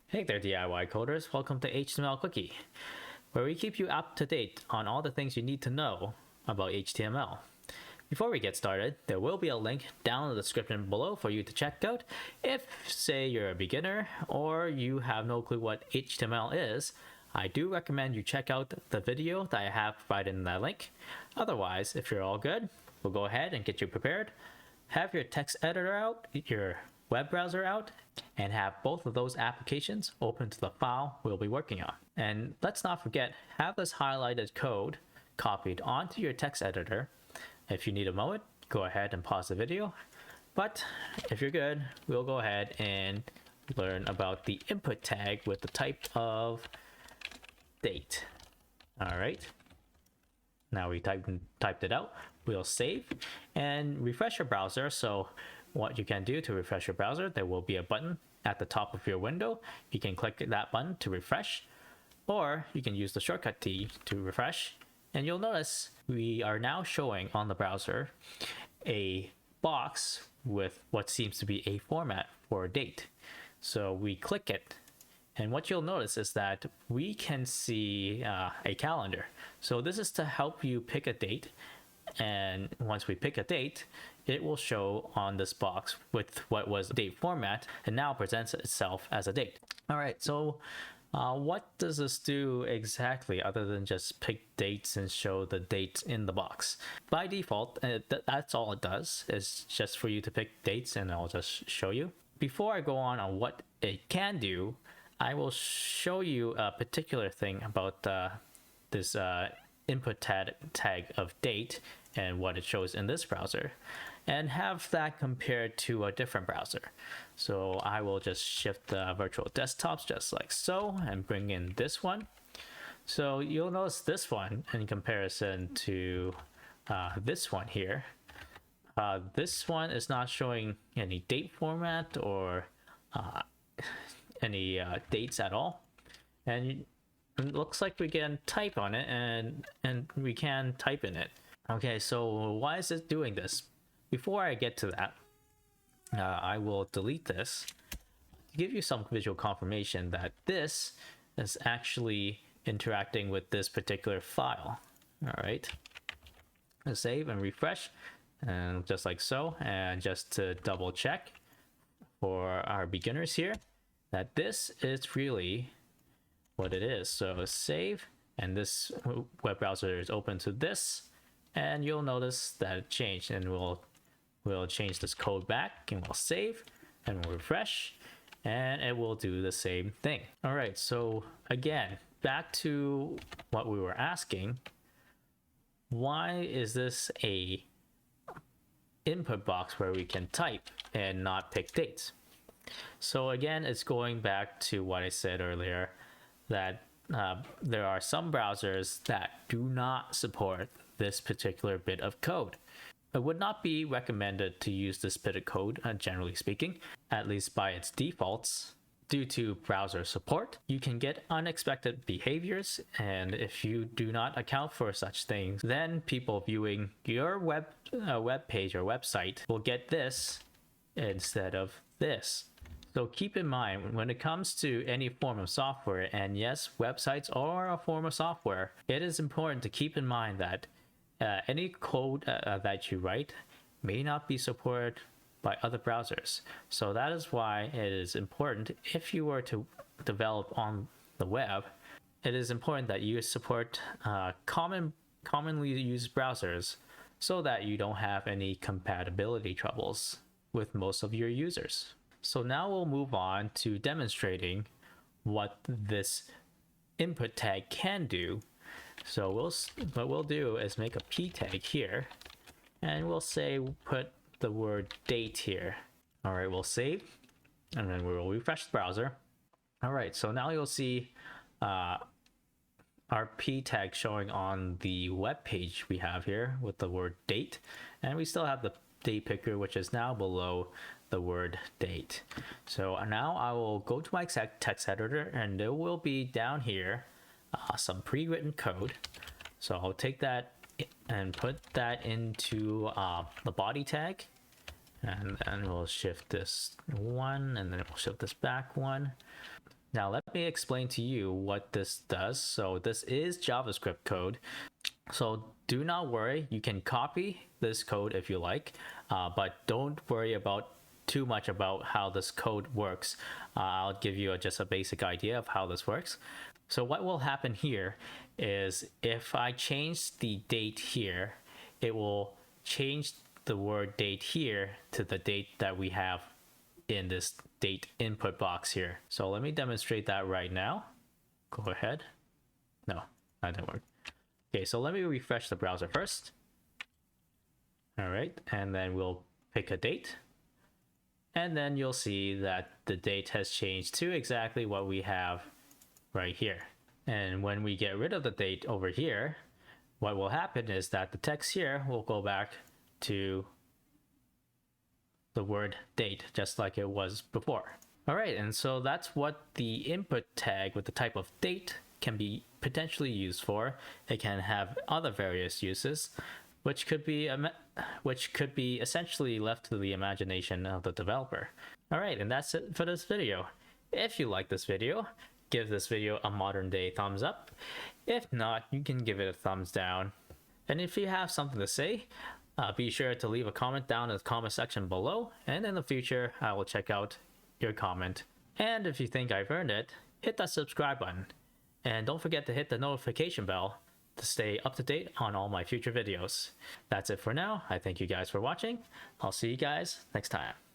Hey there DIY coders, welcome to HTML Quickie, where we keep you up to date on all the things you need to know about HTML. Before we get started, there will be a link down in the description below for you to check out if, say, you're a beginner or you have no clue what HTML is. I do recommend you check out the video that I have provided in that link. Otherwise, if you're all good, we'll go ahead and get you prepared. Have your text editor out, your web browser out, and have both of those applications open to the file we'll be working on. And let's not forget, have this highlighted code copied onto your text editor. If you need a moment, go ahead and pause the video. But if you're good, we'll go ahead and learn about the input tag with the type of date. All right. Now we typed it out. We'll save and refresh your browser. So what you can do to refresh your browser, there will be a button at the top of your window. You can click that button to refresh, or you can use the shortcut key to refresh. And you'll notice we are now showing on the browser a box with what seems to be a format for a date. So we click it, and what you'll notice is that we can see a calendar. So this is to help you pick a date. And once we pick a date, it will show on this box with what was date format and now presents itself as a date. All right, so what does this do exactly other than just pick dates and show the dates in the box? By default, that's all it does. It's just for you to pick dates, and I'll just show you. Before I go on what it can do, I will show you a particular thing about this input tag of date and what it shows in this browser, and have that compared to a different browser. So I will just shift the virtual desktops just like so and bring in this one. So you'll notice this one in comparison to this one here. This one is not showing any date format or any dates at all. And it looks like we can type on it, and we can type in it. Okay, so why is it doing this? Before I get to that, I will delete this to give you some visual confirmation that this is actually interacting with this particular file. All right, let's save and refresh, and just like so. And just to double check for our beginners here, that this is really what it is. So save, and this web browser is open to this, and you'll notice that it changed, and we'll change this code back, and we'll save and we'll refresh, and it will do the same thing. All right, so again, back to what we were asking, why is this a input box where we can type and not pick dates? So again, it's going back to what I said earlier, that there are some browsers that do not support this particular bit of code. It would not be recommended to use this bit of code, generally speaking, at least by its defaults. Due to browser support, you can get unexpected behaviors, and if you do not account for such things, then people viewing your web page or website will get this instead of this. So keep in mind, when it comes to any form of software, and yes, websites are a form of software, it is important to keep in mind that any code that you write may not be supported by other browsers. So that is why it is important, if you were to develop on the web, it is important that you support commonly used browsers so that you don't have any compatibility troubles with most of your users. So now we'll move on to demonstrating what this input tag can do. So what we'll do is make a p tag here, and we'll say put the word date here. All right, we'll save, and then we'll refresh the browser. All right, so now you'll see our p tag showing on the web page we have here with the word date, and we still have the date picker, which is now below the word date. So now I will go to my text editor, and there will be down here some pre-written code. So I'll take that and put that into the body tag, and then we'll shift this one, and then we'll shift this back one. Now let me explain to you what this does. So this is JavaScript code. So do not worry, you can copy this code if you like, but don't worry about too much about how this code works. I'll give you just a basic idea of how this works. So what will happen here is if I change the date here, it will change the word date here to the date that we have in this date input box here. So let me demonstrate that right now. Go ahead. No, that didn't work. Okay, so let me refresh the browser first. All right, and then we'll pick a date. And then you'll see that the date has changed to exactly what we have right here. And when we get rid of the date over here, what will happen is that the text here will go back to the word date, just like it was before. All right, and so that's what the input tag with the type of date can be potentially used for. It can have other various uses, which could be essentially left to the imagination of the developer. All right, and that's it for this video. If you like this video, give this video a modern day thumbs up. If not, you can give it a thumbs down. And if you have something to say, be sure to leave a comment down in the comment section below, and in the future, I will check out your comment. And if you think I've earned it, hit that subscribe button. And don't forget to hit the notification bell to stay up to date on all my future videos. That's it for now. I thank you guys for watching. I'll see you guys next time.